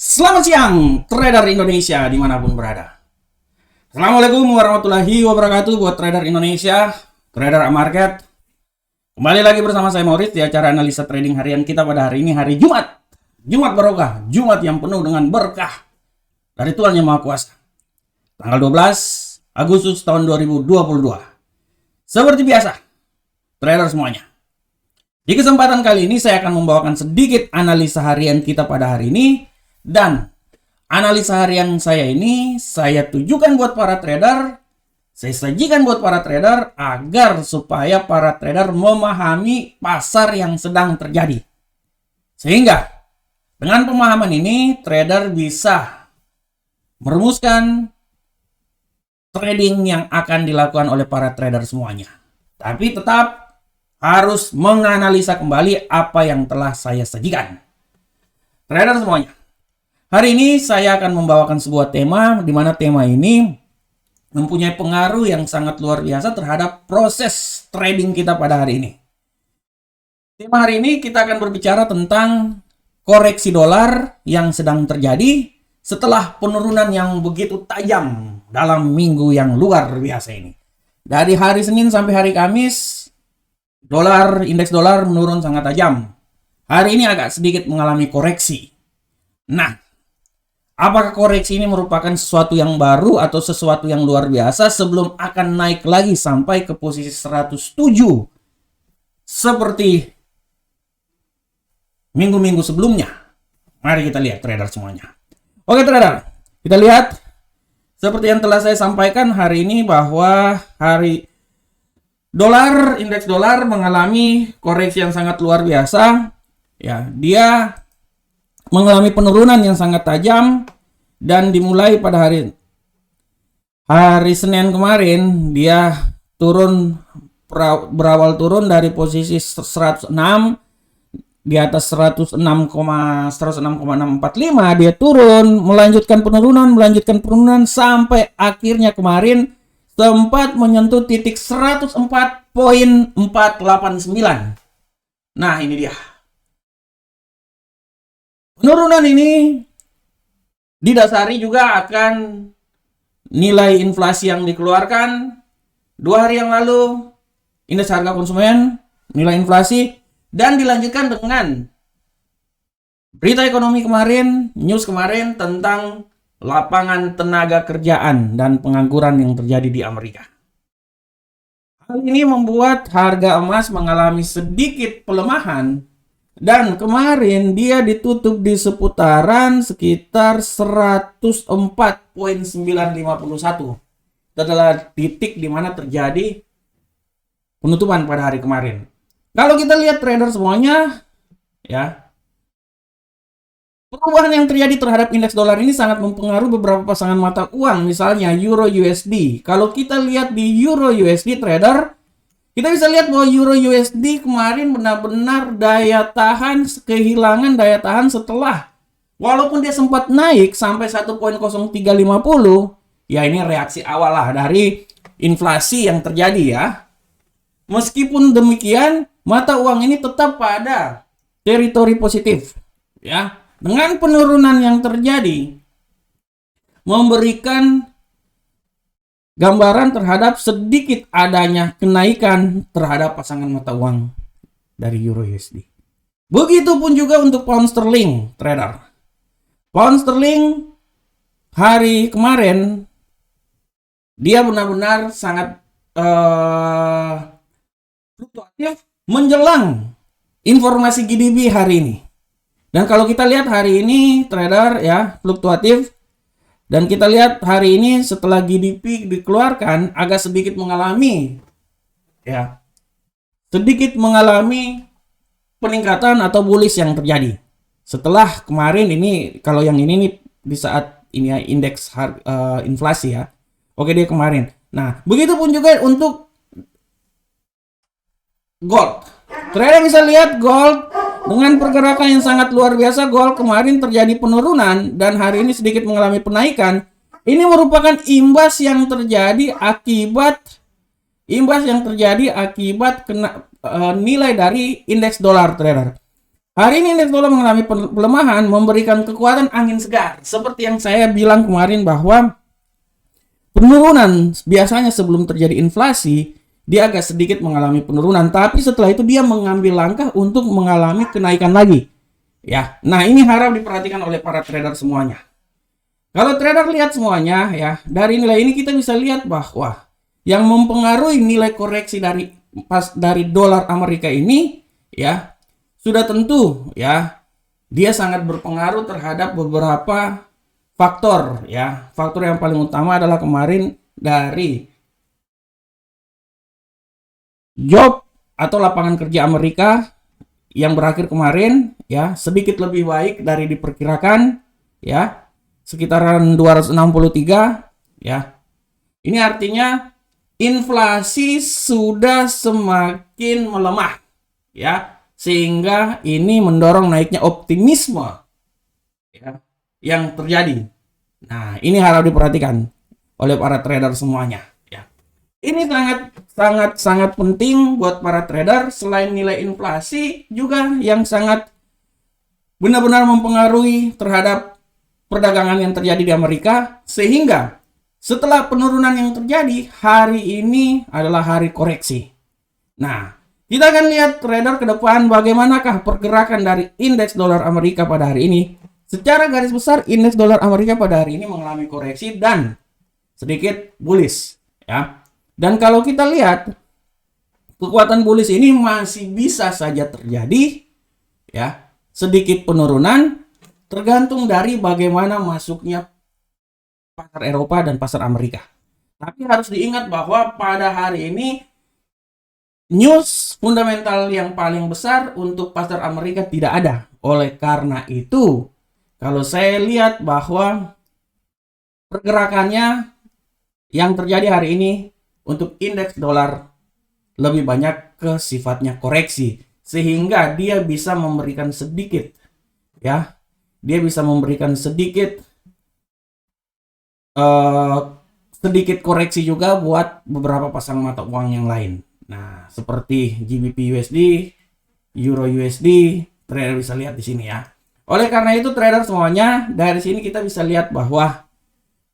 Selamat siang, trader Indonesia dimanapun berada. Assalamualaikum warahmatullahi wabarakatuh buat trader Indonesia, trader market. Kembali lagi bersama saya Maurice di acara analisa trading harian kita pada hari ini, hari Jumat. Jumat barokah, Jumat yang penuh dengan berkah dari Tuhan Yang Maha Kuasa. Tanggal 12 Agustus tahun 2022. Seperti biasa, trader semuanya. Di kesempatan kali ini saya akan membawakan sedikit analisa harian kita pada hari ini. Dan analisa harian saya ini saya tujukan buat para trader, saya sajikan buat para trader agar supaya para trader memahami pasar yang sedang terjadi. Sehingga dengan pemahaman ini trader bisa merumuskan trading yang akan dilakukan oleh para trader semuanya. Tapi tetap harus menganalisa kembali apa yang telah saya sajikan. Trader semuanya, hari ini saya akan membawakan sebuah tema di mana tema ini mempunyai pengaruh yang sangat luar biasa terhadap proses trading kita pada hari ini. Tema hari ini kita akan berbicara tentang koreksi dolar yang sedang terjadi setelah penurunan yang begitu tajam dalam minggu yang luar biasa ini. Dari hari Senin sampai hari Kamis, indeks dolar menurun sangat tajam. Hari ini agak sedikit mengalami koreksi. Nah, apakah koreksi ini merupakan sesuatu yang baru atau sesuatu yang luar biasa sebelum akan naik lagi sampai ke posisi 107 seperti minggu-minggu sebelumnya? Mari kita lihat trader semuanya. Oke trader, kita lihat seperti yang telah saya sampaikan hari ini bahwa indeks dolar mengalami koreksi yang sangat luar biasa. Ya, dia mengalami penurunan yang sangat tajam dan dimulai pada hari Senin kemarin dia berawal turun dari posisi 106 di atas 106,645 dia turun melanjutkan penurunan sampai akhirnya kemarin sempat menyentuh titik 104.489. Nah, ini dia. Penurunan ini didasari juga akan nilai inflasi yang dikeluarkan 2 hari yang lalu, indeks harga konsumen, nilai inflasi, dan dilanjutkan dengan berita ekonomi kemarin, news kemarin tentang lapangan tenaga kerjaan dan pengangguran yang terjadi di Amerika. Hal ini membuat harga emas mengalami sedikit pelemahan. Dan kemarin dia ditutup di seputaran sekitar 104.951. Itu adalah titik di mana terjadi penutupan pada hari kemarin. Kalau kita lihat trader semuanya, ya, perubahan yang terjadi terhadap indeks dolar ini sangat mempengaruhi beberapa pasangan mata uang, misalnya Euro USD. Kalau kita lihat di Euro USD trader, kita bisa lihat bahwa Euro USD kemarin benar-benar kehilangan daya tahan setelah walaupun dia sempat naik sampai 1.0350, ya ini reaksi awal lah dari inflasi yang terjadi ya. Meskipun demikian, mata uang ini tetap pada teritori positif ya. Dengan penurunan yang terjadi memberikan gambaran terhadap sedikit adanya kenaikan terhadap pasangan mata uang dari Euro USD. Begitupun juga untuk pound sterling, trader. Pound sterling hari kemarin dia benar-benar sangat fluktuatif menjelang informasi GDP hari ini. Dan kalau kita lihat hari ini trader ya fluktuatif. Dan kita lihat hari ini setelah GDP dikeluarkan agak sedikit mengalami peningkatan atau bullish yang terjadi. Setelah kemarin ini, kalau yang ini nih di saat ini ya, indeks inflasi ya. Oke, dia kemarin. Nah, begitu pun juga untuk gold. Trader bisa lihat gold dengan pergerakan yang sangat luar biasa. Gold kemarin terjadi penurunan dan hari ini sedikit mengalami penaikan. Ini merupakan imbas yang terjadi akibat nilai dari indeks dolar trader. Hari ini indeks dolar mengalami pelemahan, memberikan kekuatan angin segar. Seperti yang saya bilang kemarin bahwa penurunan biasanya sebelum terjadi inflasi, dia agak sedikit mengalami penurunan, tapi setelah itu dia mengambil langkah untuk mengalami kenaikan lagi. Ya, nah ini harap diperhatikan oleh para trader semuanya. Kalau trader lihat semuanya, ya, dari nilai ini kita bisa lihat bahwa yang mempengaruhi nilai koreksi dari dolar Amerika ini, ya, sudah tentu, ya, dia sangat berpengaruh terhadap beberapa faktor, ya. Faktor yang paling utama adalah kemarin dari job atau lapangan kerja Amerika yang berakhir kemarin, ya, sedikit lebih baik dari diperkirakan, ya, sekitaran 263, ya. Ini artinya inflasi sudah semakin melemah, ya. Sehingga ini mendorong naiknya optimisme, ya, yang terjadi. Nah, ini harus diperhatikan oleh para trader semuanya, ya. Ini sangat penting buat para trader. Selain nilai inflasi juga yang sangat benar-benar mempengaruhi terhadap perdagangan yang terjadi di Amerika, sehingga setelah penurunan yang terjadi, hari ini adalah hari koreksi. Nah, kita akan lihat trader ke depan bagaimanakah pergerakan dari indeks dolar Amerika pada hari ini. Secara garis besar, indeks dolar Amerika pada hari ini mengalami koreksi dan sedikit bullish, ya. Dan kalau kita lihat, kekuatan bullish ini masih bisa saja terjadi, ya. Sedikit penurunan tergantung dari bagaimana masuknya pasar Eropa dan pasar Amerika. Tapi harus diingat bahwa pada hari ini news fundamental yang paling besar untuk pasar Amerika tidak ada. Oleh karena itu, kalau saya lihat bahwa pergerakannya yang terjadi hari ini untuk indeks dolar lebih banyak ke sifatnya koreksi, sehingga dia bisa memberikan sedikit, ya, dia bisa memberikan sedikit koreksi juga buat beberapa pasang mata uang yang lain. Nah, seperti GBP USD, Euro USD, trader bisa lihat di sini, ya. Oleh karena itu trader semuanya, dari sini kita bisa lihat bahwa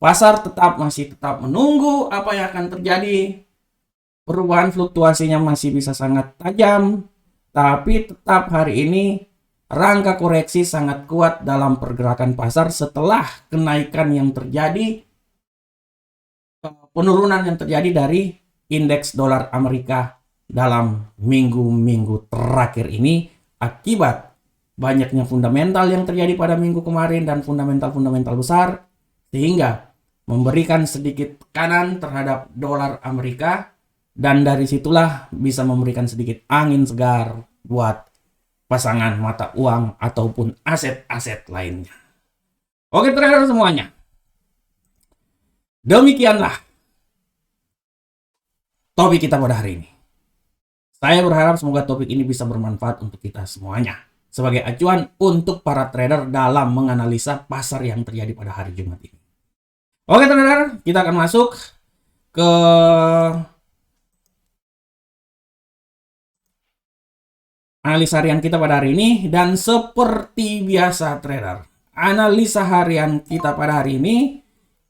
pasar masih tetap menunggu apa yang akan terjadi. Perubahan fluktuasinya masih bisa sangat tajam, tapi tetap hari ini rangka koreksi sangat kuat dalam pergerakan pasar setelah kenaikan yang terjadi, penurunan yang terjadi dari indeks dolar Amerika dalam minggu-minggu terakhir ini akibat banyaknya fundamental yang terjadi pada minggu kemarin dan fundamental besar, sehingga memberikan sedikit tekanan terhadap dolar Amerika, dan dari situlah bisa memberikan sedikit angin segar buat pasangan mata uang ataupun aset-aset lainnya. Oke trader semuanya, demikianlah topik kita pada hari ini. Saya berharap semoga topik ini bisa bermanfaat untuk kita semuanya sebagai acuan untuk para trader dalam menganalisa pasar yang terjadi pada hari Jumat ini. Oke trader, kita akan masuk ke analisa harian kita pada hari ini. Dan seperti biasa trader, analisa harian kita pada hari ini,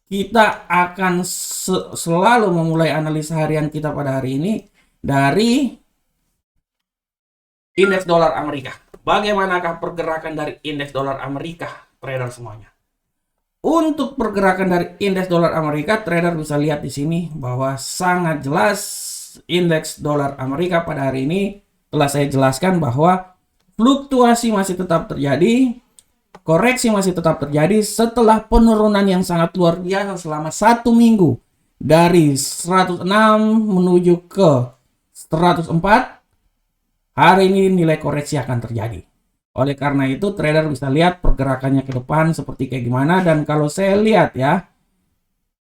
kita akan selalu memulai analisa harian kita pada hari ini dari indeks dolar Amerika. Bagaimanakah pergerakan dari indeks dolar Amerika, trader semuanya? Untuk pergerakan dari indeks dolar Amerika, trader bisa lihat di sini bahwa sangat jelas indeks dolar Amerika pada hari ini telah saya jelaskan bahwa fluktuasi masih tetap terjadi. Koreksi masih tetap terjadi setelah penurunan yang sangat luar biasa selama 1 minggu dari 106 menuju ke 104. Hari ini nilai koreksi akan terjadi. Oleh karena itu trader bisa lihat pergerakannya ke depan seperti kayak gimana. Dan kalau saya lihat, ya,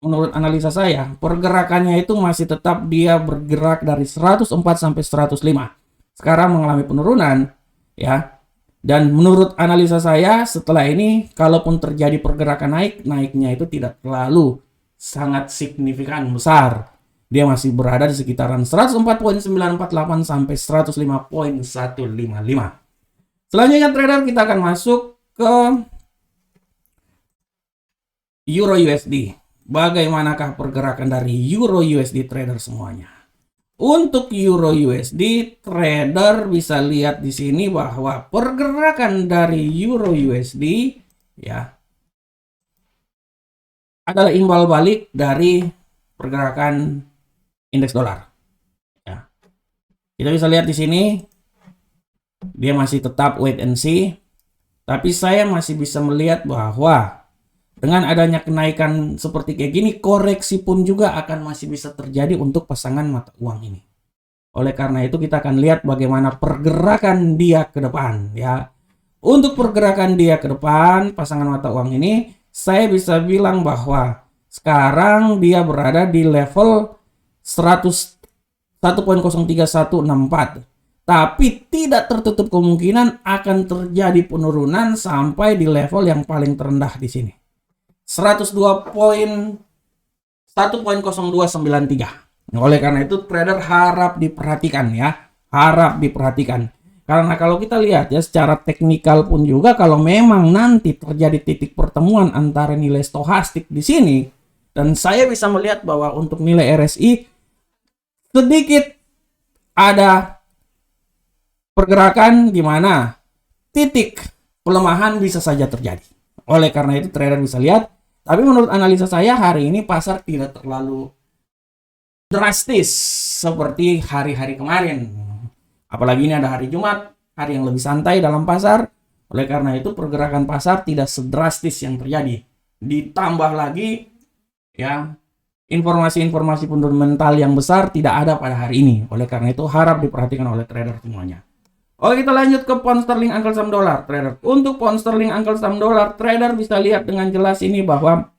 menurut analisa saya, pergerakannya itu masih tetap dia bergerak dari 104 sampai 105. Sekarang mengalami penurunan, ya. Dan menurut analisa saya, setelah ini, kalaupun terjadi pergerakan naiknya itu tidak terlalu sangat signifikan besar. Dia masih berada di sekitaran 104.948 sampai 105.155. Selanjutnya trader kita akan masuk ke Euro USD. Bagaimanakah pergerakan dari Euro USD trader semuanya? Untuk Euro USD, trader bisa lihat di sini bahwa pergerakan dari Euro USD ya adalah imbal balik dari pergerakan indeks dolar. Ya. Kita bisa lihat di sini dia masih tetap wait and see, tapi saya masih bisa melihat bahwa dengan adanya kenaikan seperti kayak gini, koreksi pun juga akan masih bisa terjadi untuk pasangan mata uang ini. Oleh karena itu kita akan lihat bagaimana pergerakan dia ke depan ya. Untuk pergerakan dia ke depan pasangan mata uang ini, saya bisa bilang bahwa sekarang dia berada di level 1.03164. Tapi tidak tertutup kemungkinan akan terjadi penurunan sampai di level yang paling terendah di sini. 102.1.0293. Oleh karena itu trader harap diperhatikan ya, harap diperhatikan. Karena kalau kita lihat ya secara teknikal pun juga kalau memang nanti terjadi titik pertemuan antara nilai stohastik di sini dan saya bisa melihat bahwa untuk nilai RSI sedikit ada pergerakan di mana titik pelemahan bisa saja terjadi. Oleh karena itu trader bisa lihat. Tapi menurut analisa saya hari ini pasar tidak terlalu drastis seperti hari-hari kemarin. Apalagi ini ada hari Jumat, hari yang lebih santai dalam pasar. Oleh karena itu pergerakan pasar tidak sedrastis yang terjadi. Ditambah lagi ya informasi-informasi fundamental yang besar tidak ada pada hari ini. Oleh karena itu harap diperhatikan oleh trader semuanya. Oke, kita lanjut ke pound sterling angkel saham dolar trader. Untuk pound sterling angkel saham dolar trader bisa lihat dengan jelas ini bahwa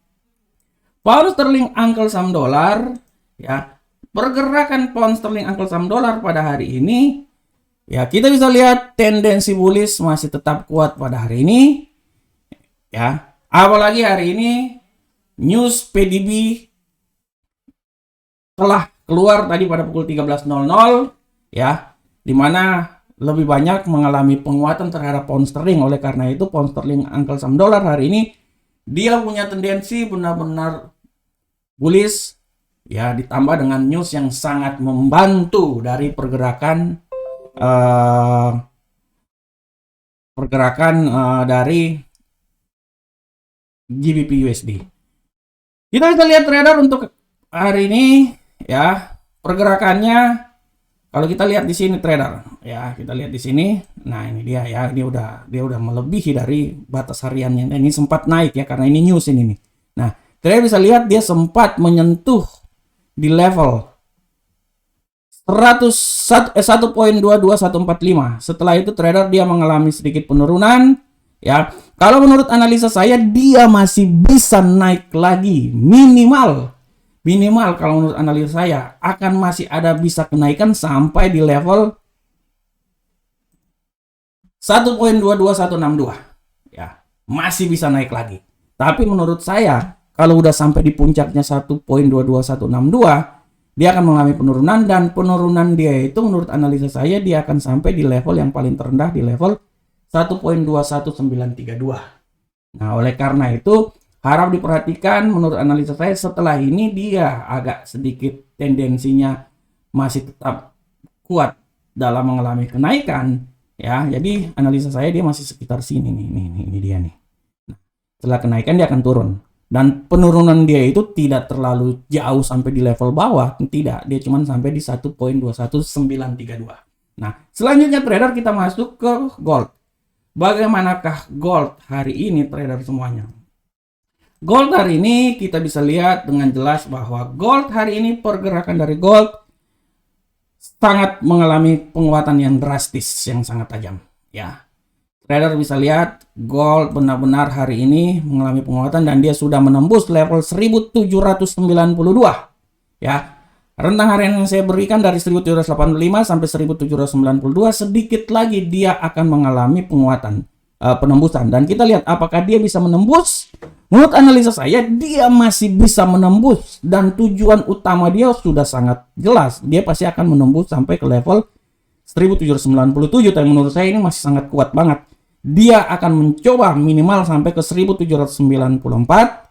pound sterling angkel saham dolar ya, pergerakan pound sterling angkel saham dolar pada hari ini ya kita bisa lihat tendensi bullish masih tetap kuat pada hari ini ya. Apalagi hari ini news PDB telah keluar tadi pada pukul 13.00 ya, di mana lebih banyak mengalami penguatan terhadap pound sterling. Oleh karena itu pound sterling angkel saham dolar hari ini dia punya tendensi benar-benar bullish ya, ditambah dengan news yang sangat membantu dari pergerakan dari GBP USD. Kita bisa lihat trader untuk hari ini ya, pergerakannya kalau kita lihat di sini trader ya, kita lihat di sini. Nah, ini dia ya, dia udah melebihi dari batas hariannya. Ini sempat naik ya karena ini news ini nih. Nah, trader bisa lihat dia sempat menyentuh di level 1.22145. Setelah itu trader dia mengalami sedikit penurunan ya. Kalau menurut analisa saya dia masih bisa naik lagi minimal kalau menurut analisa saya akan masih ada bisa kenaikan sampai di level 1.22162 ya, masih bisa naik lagi. Tapi menurut saya kalau udah sampai di puncaknya 1.22162 dia akan mengalami penurunan, dan penurunan dia itu menurut analisa saya dia akan sampai di level yang paling terendah di level 1.21932. Nah, oleh karena itu harap diperhatikan menurut analisa saya setelah ini dia agak sedikit tendensinya masih tetap kuat dalam mengalami kenaikan ya. Jadi analisa saya dia masih sekitar sini nih, ini dia nih. Nah, setelah kenaikan dia akan turun. Dan penurunan dia itu tidak terlalu jauh sampai di level bawah, tidak, dia cuma sampai di 1.21932. Nah, selanjutnya trader kita masuk ke gold. Bagaimanakah gold hari ini trader semuanya? Gold hari ini kita bisa lihat dengan jelas bahwa gold hari ini pergerakan dari gold sangat mengalami penguatan yang drastis, yang sangat tajam ya. Trader bisa lihat gold benar-benar hari ini mengalami penguatan dan dia sudah menembus level 1792 ya. Rentang harian yang saya berikan dari 1785 sampai 1792, sedikit lagi dia akan mengalami penguatan penembusan, dan kita lihat apakah dia bisa menembus. Menurut analisa saya dia masih bisa menembus, dan tujuan utama dia sudah sangat jelas, dia pasti akan menembus sampai ke level 1797, tapi menurut saya ini masih sangat kuat banget. Dia akan mencoba minimal sampai ke 1794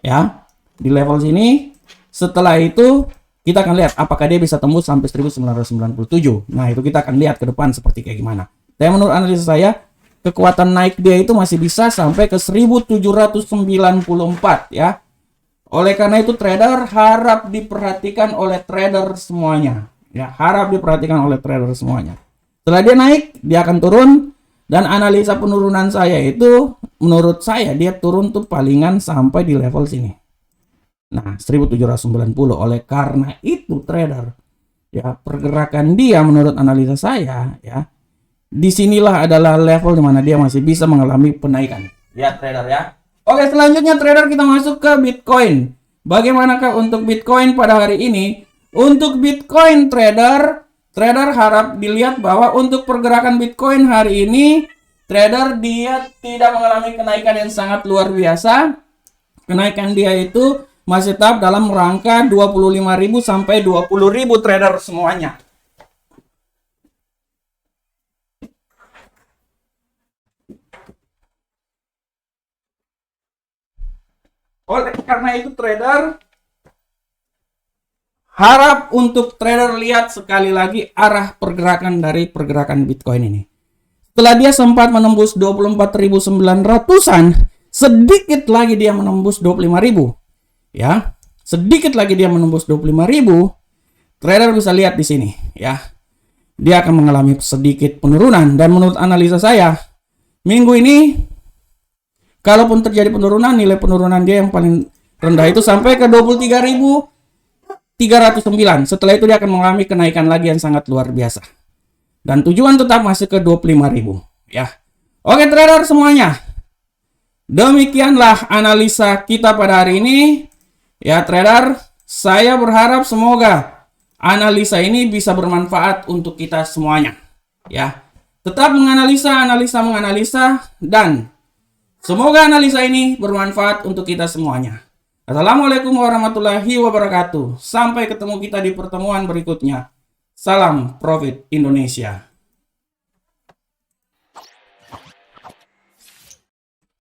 ya di level sini. Setelah itu kita akan lihat apakah dia bisa tembus sampai 1997. Nah, itu kita akan lihat ke depan seperti kayak gimana. Tapi menurut analisa saya, kekuatan naik dia itu masih bisa sampai ke 1794 ya. Oleh karena itu trader harap diperhatikan oleh trader semuanya. Ya, harap diperhatikan oleh trader semuanya. Setelah dia naik, dia akan turun. Dan analisa penurunan saya itu, menurut saya dia turun tuh palingan sampai di level sini. Nah, 1790. Oleh karena itu trader, ya pergerakan dia menurut analisa saya, ya disinilah adalah level dimana dia masih bisa mengalami penaikan. Ya trader ya. Oke, selanjutnya trader kita masuk ke Bitcoin. Bagaimanakah untuk Bitcoin pada hari ini? Untuk Bitcoin trader harap dilihat bahwa untuk pergerakan Bitcoin hari ini, trader dia tidak mengalami kenaikan yang sangat luar biasa. Kenaikan dia itu masih tetap dalam rangka 25.000 sampai 20.000 trader semuanya. Oleh karena itu trader harap untuk trader lihat sekali lagi arah pergerakan dari pergerakan Bitcoin ini. Setelah dia sempat menembus 24.900-an, sedikit lagi dia menembus 25.000. Ya, sedikit lagi dia menembus 25.000. Trader bisa lihat di sini, ya. Dia akan mengalami sedikit penurunan dan menurut analisa saya, minggu ini kalaupun terjadi penurunan, nilai penurunan dia yang paling rendah itu sampai ke 23.309. Setelah itu dia akan mengalami kenaikan lagi yang sangat luar biasa. Dan tujuan tetap masih ke 25.000, ya. Oke trader semuanya. Demikianlah analisa kita pada hari ini. Ya trader, saya berharap semoga analisa ini bisa bermanfaat untuk kita semuanya. Ya, tetap menganalisa, menganalisa, dan semoga analisa ini bermanfaat untuk kita semuanya. Assalamualaikum warahmatullahi wabarakatuh. Sampai ketemu kita di pertemuan berikutnya. Salam Profit Indonesia.